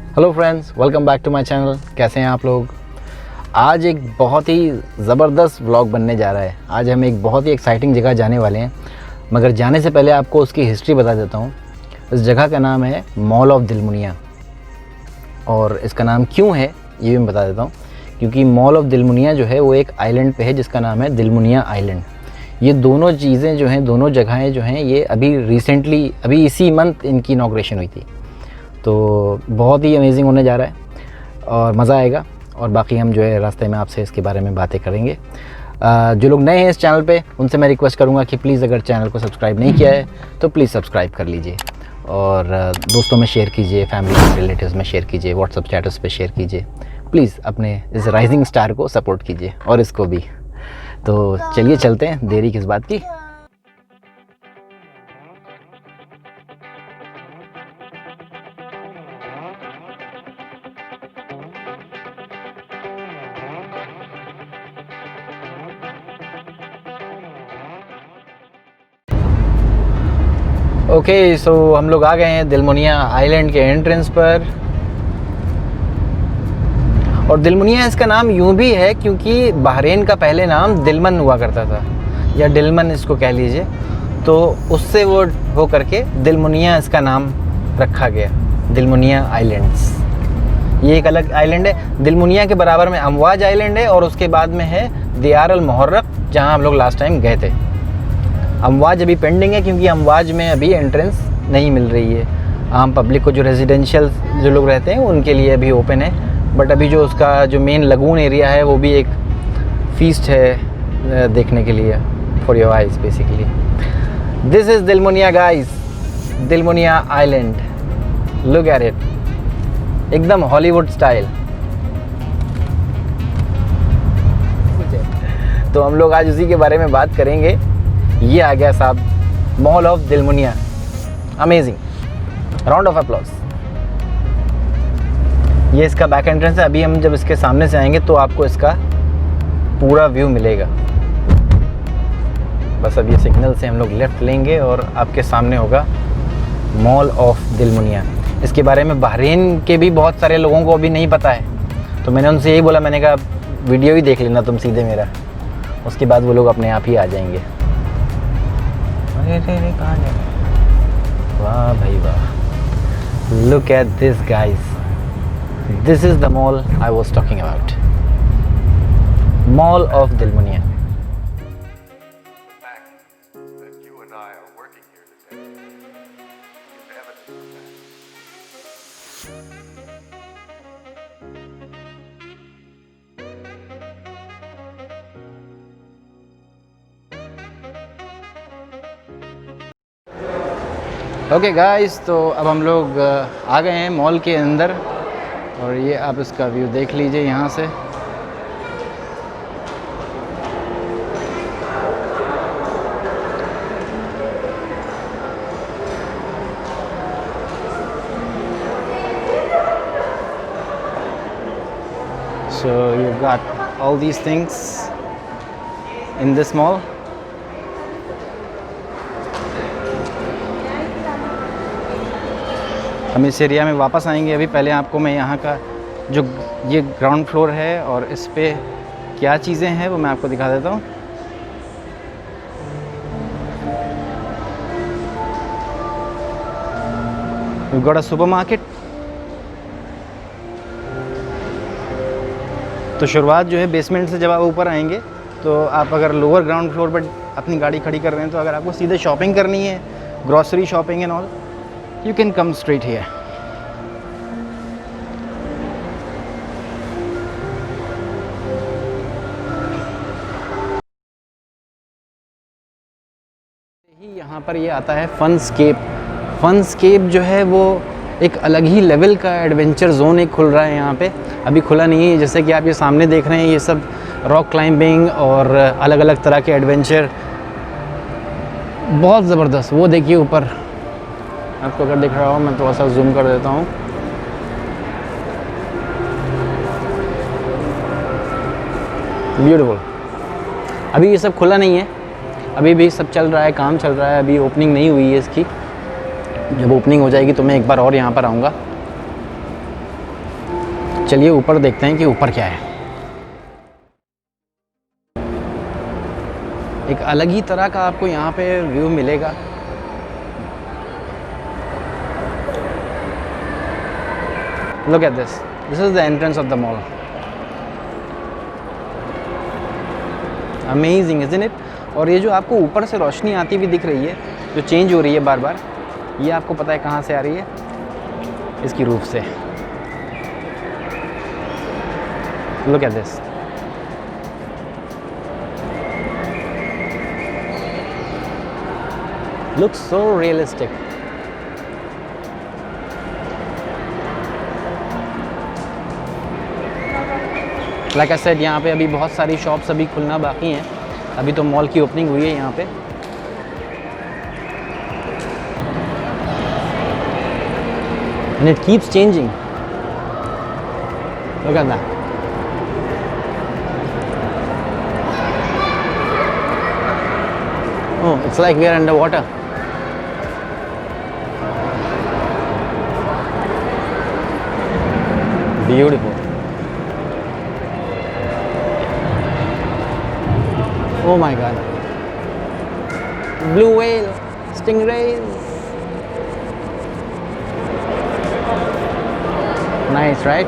Hello friends, welcome back to my channel. कैसे हैं आप लोग? आज एक बहुत ही ज़बरदस्त व्लॉग बनने जा रहा है। आज हम एक बहुत ही एक्साइटिंग जगह जाने वाले हैं, मगर जाने से पहले आपको उसकी हिस्ट्री बता देता हूँ। इस जगह का नाम है मॉल ऑफ दिलमुनिया, और इसका नाम क्यों है ये भी मैं बता देता हूँ। क्योंकि मॉल ऑफ दिलमुनिया जो है वो एक आइलैंड पे है जिसका नाम है दिलमुनिया आइलैंड। ये दोनों चीज़ें जो हैं, दोनों जगहें जो हैं, ये अभी रिसेंटली, अभी इसी मंथ इनकी इनॉग्रेशन हुई थी। तो बहुत ही अमेजिंग होने जा रहा है और मज़ा आएगा। और बाकी हम जो है रास्ते में आपसे इसके बारे में बातें करेंगे। जो लोग नए हैं इस चैनल पे, उनसे मैं रिक्वेस्ट करूँगा कि प्लीज़ अगर चैनल को सब्सक्राइब नहीं किया है तो प्लीज़ सब्सक्राइब कर लीजिए, और दोस्तों में शेयर कीजिए, फैमिली रिलेटिव्स में शेयर कीजिए, व्हाट्सअप स्टेटस पे शेयर कीजिए। प्लीज़ अपने इस राइजिंग स्टार को सपोर्ट कीजिए और इसको भी। तो चलिए चलते हैं, देरी किस बात की। ओके, सो हम लोग आ गए हैं दिलमुनिया आइलैंड के एंट्रेंस पर। और दिलमुनिया इसका नाम यूं भी है क्योंकि बहरीन का पहले नाम दिलमन हुआ करता था, या दिलमन इसको कह लीजिए। तो उससे वो हो करके दिलमुनिया इसका नाम रखा गया, दिलमुनिया आइलैंड्स। ये एक अलग आइलैंड है। दिलमुनिया के बराबर में अमवाज आइलैंड है, और उसके बाद में है दियार अल मुहर्रक, जहाँ हम लोग लास्ट टाइम गए थे। अमवाज अभी पेंडिंग है क्योंकि अमवाज में अभी एंट्रेंस नहीं मिल रही है आम पब्लिक को। जो रेजिडेंशियल जो लोग रहते हैं उनके लिए अभी ओपन है, बट अभी जो उसका जो मेन लगून एरिया है वो भी एक फीस्ट है देखने के लिए, for your eyes basically. This is Dilmunia guys, Dilmunia island. Look at it, एकदम हॉलीवुड स्टाइल। तो हम लोग आज उसी के बारे में बात करेंगे। ये आ गया साहब, mall of Dilmunia. Amazing, round of applause. ये इसका बैक एंट्रेंस है। अभी हम जब इसके सामने से आएंगे तो आपको इसका पूरा व्यू मिलेगा। बस अब ये सिग्नल से हम लोग लेफ़्ट लेंगे और आपके सामने होगा मॉल ऑफ दिलमुनिया। इसके बारे में बहरीन के भी बहुत सारे लोगों को अभी नहीं पता है, तो मैंने उनसे यही बोला, मैंने कहा वीडियो ही देख लेना तुम सीधे मेरा, उसके बाद वो लोग अपने आप ही आ जाएंगे। कहाँ जा रहे? वाह भाई वाह, look at this guys, this is the mall I was talking about, mall of Dilmunia. Okay guys, तो अब हम लोग आ गए हैं मॉल के अंदर, और ये आप इसका व्यू देख लीजिए यहाँ से। So you've got all these things in this mall. हम इस एरिया में वापस आएंगे। अभी पहले आपको मैं यहाँ का जो ये ग्राउंड फ्लोर है और इस पे क्या चीज़ें हैं वो मैं आपको दिखा देता हूँ। We've got a supermarket। तो शुरुआत जो है बेसमेंट से, जब आप ऊपर आएंगे तो आप अगर लोअर ग्राउंड फ्लोर पर अपनी गाड़ी खड़ी कर रहे हैं, तो अगर आपको सीधे शॉपिंग करनी है, grocery shopping and all, you can come straight here। यहाँ पर ये आता है फनस्केप। फनस्केप जो है वो एक अलग ही लेवल का एडवेंचर जोन एक खुल रहा है यहाँ पे। अभी खुला नहीं है, जैसे कि आप ये सामने देख रहे हैं, ये सब रॉक क्लाइंबिंग और अलग अलग तरह के एडवेंचर, बहुत ज़बरदस्त। वो देखिए ऊपर, आपको अगर दिख रहा हो, मैं थोड़ा सा जूम कर देता हूँ। ब्यूटीफुल। अभी ये सब खुला नहीं है, अभी भी सब चल रहा है, काम चल रहा है, अभी ओपनिंग नहीं हुई है इसकी। जब ओपनिंग हो जाएगी तो मैं एक बार और यहाँ पर आऊँगा। चलिए ऊपर देखते हैं कि ऊपर क्या है। एक अलग ही तरह का आपको यहाँ पे व्यू मिलेगा। Look at this. This is the entrance of the mall. Amazing, isn't it? और ये जो आपको ऊपर से रोशनी आती हुई दिख रही है, जो चेंज हो रही है बार बार, ये आपको पता है कहाँ से आ रही है? इसकी रूफ से। Look at this. Looks so realistic. Like I said, यहाँ पे अभी बहुत सारी शॉप्स अभी खुलना बाकी हैं। अभी तो मॉल की ओपनिंग हुई है यहाँ पे। And it keeps changing. Look at that. Oh, it's like we are underwater. Beautiful. Oh my God. Blue whale, stingrays. Nice, right?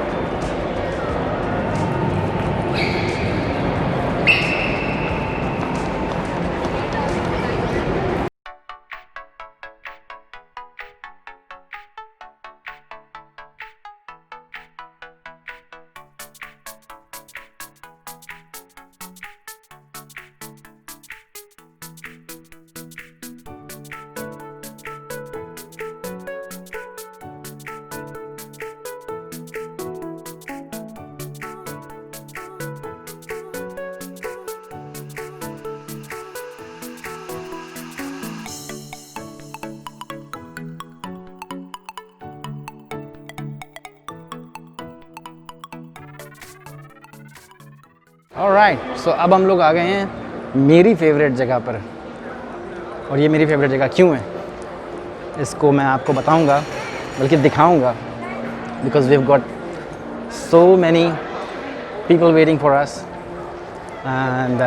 Alright, so अब हम लोग आ गए हैं मेरी फेवरेट जगह पर। और ये मेरी फेवरेट जगह क्यों है, इसको मैं आपको बताऊंगा, बल्कि दिखाऊंगा, because we have got so many people waiting for us and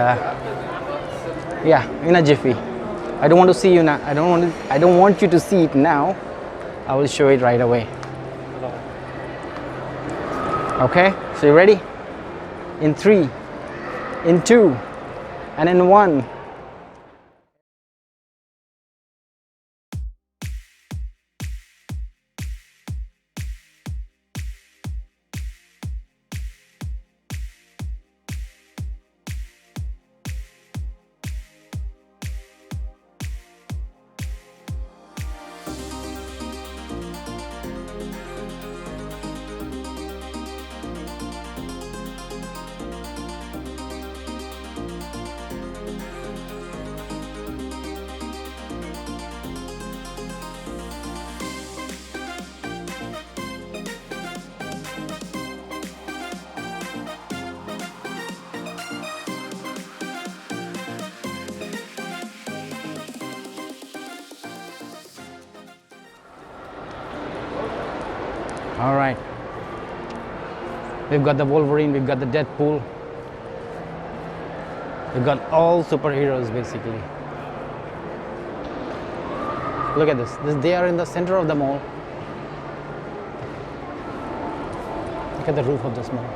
yeah in a jiffy. I don't want to see you now, I don't want you to see it now, I will show it right away. Okay, so you ready? In 3, in 2, and in 1. All right, we've got the Wolverine, we've got the Deadpool, we've got all superheroes basically. Look at this, they are in the center of the mall. Look at the roof of this mall.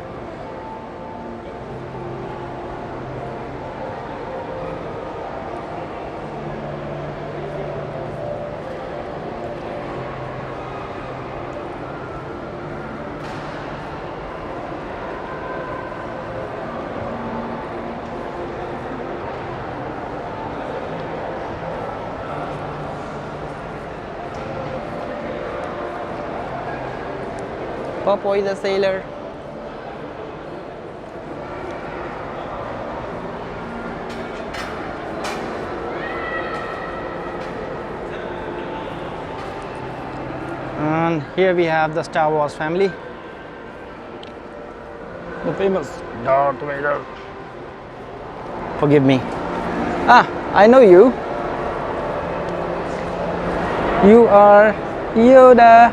Popoy the sailor. And here we have the Star Wars family. The famous Darth Vader. Forgive me. Ah, I know you. You are Yoda.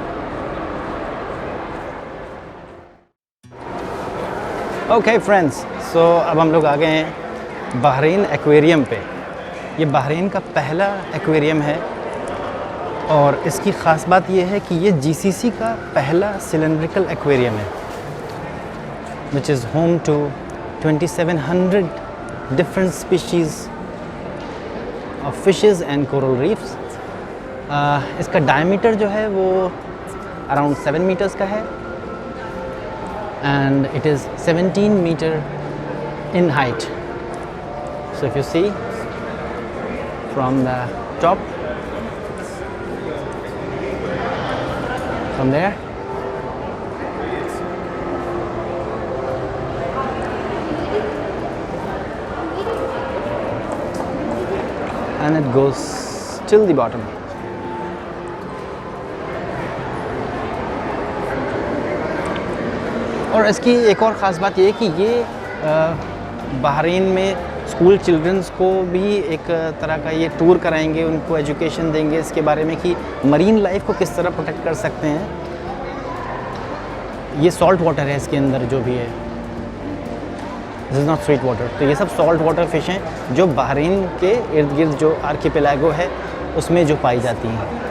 Okay friends, so अब हम लोग आ गए हैं Bahrain aquarium पे। ये Bahrain का पहला aquarium है और इसकी ख़ास बात ये है कि ये जीसीसी का पहला सिलेंड्रिकल एक्वेरियम है, which is home to 2700 different species of fishes and coral reefs. इसका डायमीटर जो है वो अराउंड 7 मीटर्स का है and it is 17 meter in height. So if you see from the top, from there, and it goes till the bottom. और इसकी एक और ख़ास बात ये है कि ये बहरीन में स्कूल चिल्ड्रंस को भी एक तरह का ये टूर कराएंगे, उनको एजुकेशन देंगे इसके बारे में कि मरीन लाइफ को किस तरह प्रोटेक्ट कर सकते हैं। ये सॉल्ट वाटर है इसके अंदर जो भी है, this is not sweet water. तो ये सब सॉल्ट वाटर फिश हैं जो बहरीन के इर्द गिर्द जो आर्किपेलागो है उसमें जो पाई जाती हैं।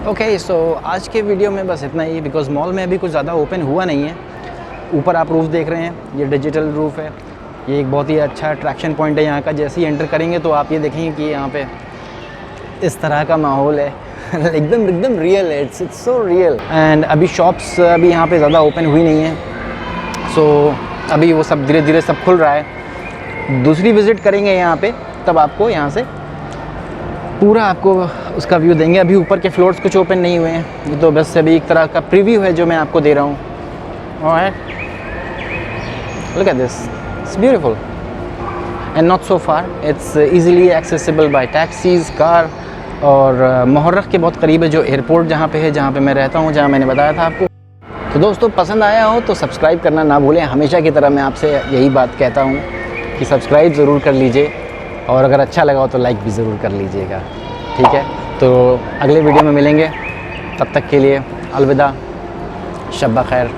ओके, सो आज के वीडियो में बस इतना ही, बिकॉज़ मॉल में अभी कुछ ज़्यादा ओपन हुआ नहीं है। ऊपर आप रूफ़ देख रहे हैं, ये डिजिटल रूफ़ है। ये एक बहुत ही अच्छा अट्रैक्शन पॉइंट है यहाँ का। जैसे ही एंटर करेंगे तो आप ये देखेंगे कि यहाँ पे इस तरह का माहौल है एकदम रियल है, इट्स सो रियल। एंड अभी शॉप्स अभी यहाँ पे ज़्यादा ओपन हुई नहीं है, सो अभी वो सब धीरे धीरे सब खुल रहा है। दूसरी विज़िट करेंगे यहाँ पे तब आपको यहाँ से पूरा आपको उसका व्यू देंगे। अभी ऊपर के फ्लोर्स कुछ ओपन नहीं हुए हैं, ये तो बस अभी एक तरह का प्रीव्यू है जो मैं आपको दे रहा हूँ। Alright, look at this, it's beautiful and not so far, it's easily accessible bye taxis, car. और मुहर्रक के बहुत करीब है जो एयरपोर्ट जहाँ पे है, जहाँ पे मैं रहता हूँ, जहाँ मैंने बताया था आपको। तो दोस्तों, पसंद आया हो तो सब्सक्राइब करना ना भूलें। हमेशा की तरह मैं आपसे यही बात कहता हूँ कि सब्सक्राइब ज़रूर कर लीजिए, और अगर अच्छा लगा हो तो लाइक भी ज़रूर कर लीजिएगा, ठीक है। तो अगले वीडियो में मिलेंगे, तब तक के लिए अलविदा, शब खैर,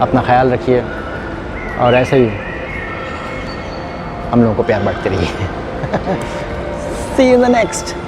अपना ख्याल रखिए और ऐसे ही हम लोगों को प्यार बांटते रहिए। See you in the next.